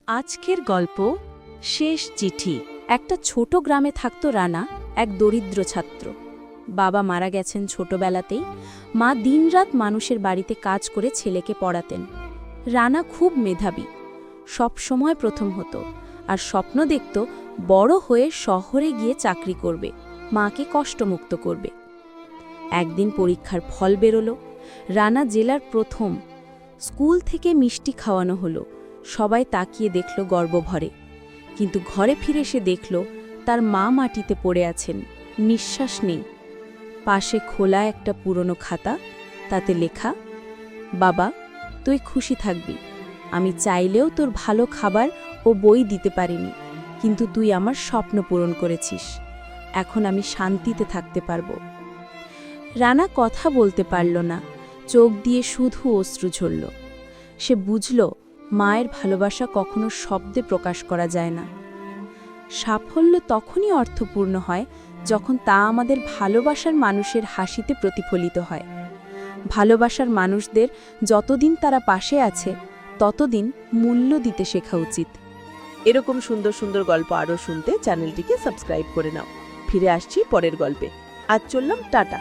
আজকের গল্প শেষ চিঠি। একটা ছোট গ্রামে থাকত রানা, এক দরিদ্র ছাত্র। বাবা মারা গেছেন ছোটবেলাতেই। মা দিনরাত মানুষের বাড়িতে কাজ করে ছেলেকে পড়াতেন। রানা খুব মেধাবী, সব সময় প্রথম হতো আর স্বপ্ন দেখত বড় হয়ে শহরে গিয়ে চাকরি করবে, মাকে কষ্টমুক্ত করবে। একদিন পরীক্ষার ফল বেরোলো। রানা জেলার প্রথম। স্কুল থেকে মিষ্টি খাওয়ানো হলো। সবাই তাকিয়ে দেখল গর্বভরে। কিন্তু ঘরে ফিরে সে দেখল তার মা মাটিতে পড়ে আছেন, নিঃশ্বাস নেই। পাশে খোলা একটা পুরনো খাতা, তাতে লেখা, বাবা তুই খুশি থাকবি, আমি চাইলেও তোর ভালো খাবার ও বই দিতে পারিনি, কিন্তু তুই আমার স্বপ্ন পূরণ করেছিস। এখন আমি শান্তিতে থাকতে পারবো। রানা কথা বলতে পারল না, চোখ দিয়ে শুধু অশ্রু ঝরল। সে বুঝল মায়ের ভালোবাসা কখনো শব্দে প্রকাশ করা যায় না। সাফল্য তখনই অর্থপূর্ণ হয় যখন তা আমাদের ভালোবাসার মানুষের হাসিতে প্রতিফলিত হয়। ভালোবাসার মানুষদের যতদিন তারা পাশে আছে ততদিন মূল্য দিতে শেখা উচিত। এরকম সুন্দর সুন্দর গল্প আরও শুনতে চ্যানেলটিকে সাবস্ক্রাইব করে নাও। ফিরে আসছি পরের গল্পে। আজ চললাম, টাটা।